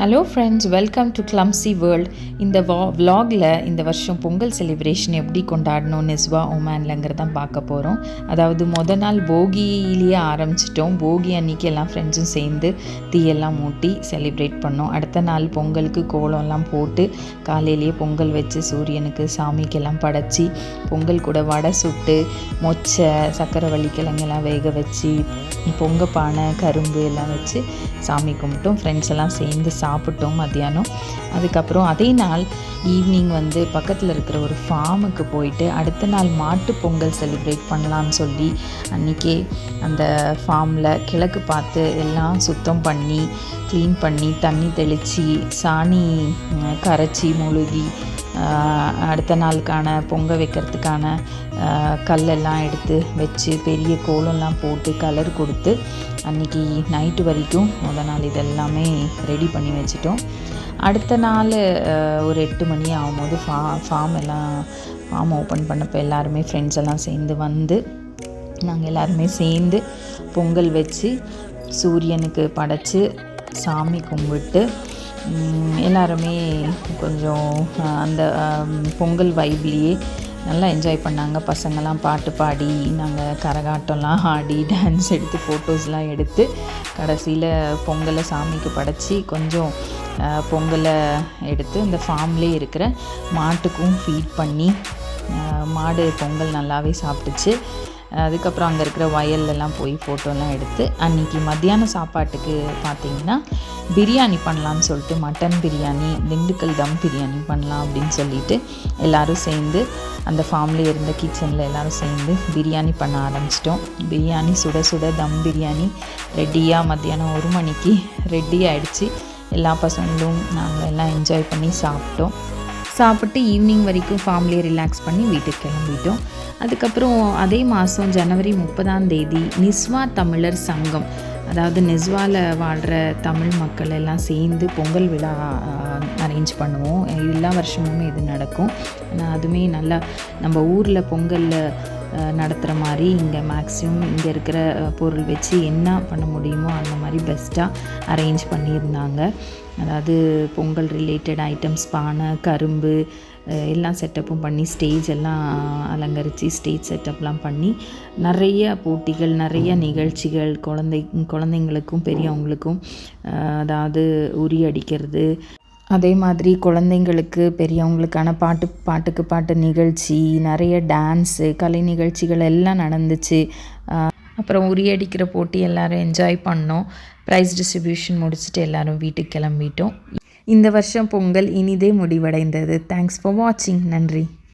Hello friends, welcome to கிளம்ஸி world. இந்த vlogல இந்த வருஷம் பொங்கல் செலிப்ரேஷன் எப்படி கொண்டாடணும் நிஸ்வா ஒமான்லங்கிறது தான் பார்க்க போகிறோம். அதாவது நாள் போகியிலேயே ஆரம்பிச்சிட்டோம். போகி அன்றைக்கி எல்லாம் ஃப்ரெண்ட்ஸும் சேர்ந்து தீயெல்லாம் மூட்டி செலிப்ரேட் பண்ணோம். அடுத்த நாள் பொங்கலுக்கு கோலம்லாம் போட்டு காலையிலேயே பொங்கல் வச்சு சூரியனுக்கு சாமிக்கெல்லாம் படைச்சி பொங்கல் கூட வடை சுட்டு மொச்சை சக்கரை கிழங்கெல்லாம் வேக வச்சு பொங்கப்பானை கரும்பு எல்லாம் வச்சு சாமி கும்பிட்டோம். ஃப்ரெண்ட்ஸ் எல்லாம் சேர்ந்து சாப்பிட்டோம் மத்தியானம். அதுக்கப்புறம் அதே நாள் ஈவினிங் பக்கத்தில் இருக்கிற ஒரு ஃபார்முக்கு போயிட்டு அடுத்த நாள் மாட்டு பொங்கல் செலிப்ரேட் பண்ணலான்னு சொல்லி அன்றைக்கே அந்த ஃபார்மில் கிழக்கு பார்த்து எல்லாம் சுத்தம் பண்ணி க்ளீன் பண்ணி தண்ணி தெளித்து சாணி கரைச்சி மொழுகி அடுத்த நாளுக்கான பொங்க வைக்கிறதுக்கான கல்லெல்லாம் எடுத்து வச்சு பெரிய கோலம்லாம் போட்டு கலர் கொடுத்து அன்றைக்கி நைட்டு வரைக்கும் நாள் இதெல்லாமே ரெடி பண்ணி வச்சிட்டோம். அடுத்த நாள் ஒரு 8 மணி ஆகும்போது ஃபார்ம் ஓப்பன் பண்ணப்போ எல்லாருமே ஃப்ரெண்ட்ஸ் எல்லாம் சேர்ந்து நாங்கள் எல்லாருமே சேர்ந்து பொங்கல் வச்சு சூரியனுக்கு படைச்சி சாமி கும்பிட்டு எல்லாருமே கொஞ்சம் அந்த பொங்கல் வைப்லேயே நல்லா என்ஜாய் பண்ணாங்க. பசங்கள்லாம் பாட்டு பாடி நாங்கள் கரகாட்டம்லாம் ஆடி டான்ஸ் எடுத்து ஃபோட்டோஸ்லாம் எடுத்து கடைசியில் பொங்கலை சாமிக்கு படைச்சி கொஞ்சம் பொங்கலை எடுத்து இந்த ஃபார்ம்லேயே இருக்கிற மாட்டுக்கும் ஃபீட் பண்ணி மாடு பொங்கல் நல்லாவே சாப்பிட்டுச்சு. அதுக்கப்புறம் அங்கே இருக்கிற வயல்லலாம் போய் ஃபோட்டோலாம் எடுத்து அன்றைக்கி மத்தியான சாப்பாட்டுக்கு பார்த்திங்கன்னா பிரியாணி பண்ணலான்னு சொல்லிட்டு மட்டன் பிரியாணி திண்டுக்கல் தம் பிரியாணி பண்ணலாம் அப்படின்னு சொல்லிட்டு எல்லோரும் சேர்ந்து அந்த ஃபார்ம்லேயே இருந்த கிச்சனில் எல்லோரும் சேர்ந்து பிரியாணி பண்ண ஆரம்பிச்சிட்டோம். பிரியாணி சுட சுட தம் பிரியாணி ரெடியாக மத்தியானம் 1 மணிக்கு ரெடி ஆகிடுச்சு. எல்லா பசங்களும் நாங்கள் எல்லாம் என்ஜாய் பண்ணி சாப்பிட்டு ஈவினிங் வரைக்கும் ஃபார்ம்லேயே ரிலாக்ஸ் பண்ணி வீட்டுக்கு கிளம்பிட்டோம். அதுக்கப்புறம் அதே மாதம் ஜனவரி 30 நிஸ்வா தமிழர் சங்கம், அதாவது நிஸ்வாவில் வாழ்கிற தமிழ் மக்கள் எல்லாம் சேர்ந்து பொங்கல் விழா அரேஞ்ச் பண்ணுவோம். எல்லா வருஷமுமே இது நடக்கும். ஆனால் அதுவுமே நல்லா நம்ம ஊரில் பொங்கலில் நடத்துகிற மாதிரி இங்கே மேக்ஸிமம் இங்கே இருக்கிற பொருள் வச்சு என்ன பண்ண முடியுமோ அந்த மாதிரி பெஸ்ட்டாக அரேஞ்ச் பண்ணியிருந்தாங்க. அதாவது பொங்கல் ரிலேட்டட் ஐட்டம்ஸ் பானை கரும்பு எல்லாம் செட்டப்பும் பண்ணி ஸ்டேஜ் எல்லாம் அலங்கரித்து ஸ்டேஜ் செட்டப்லாம் பண்ணி நிறைய போட்டிகள் நிறைய நிகழ்ச்சிகள் குழந்தைங்களுக்கும் பெரியவங்களுக்கும், அதாவது உரி அடிக்கிறது, அதே மாதிரி குழந்தைங்களுக்கு பெரியவங்களுக்கான பாட்டுக்கு பாட்டு நிகழ்ச்சி, நிறைய டான்ஸு கலை நிகழ்ச்சிகள் எல்லாம் நடந்துச்சு. அப்புறம் உரியடிக்கிற போட்டி எல்லோரும் என்ஜாய் பண்ணோம். ப்ரைஸ் டிஸ்ட்ரிபியூஷன் முடிச்சுட்டு எல்லோரும் வீட்டுக்கு கிளம்பிட்டோம். இந்த வருஷம் பொங்கல் இனிதே முடிவடைந்தது. தேங்க்ஸ் ஃபார் வாட்சிங். நன்றி.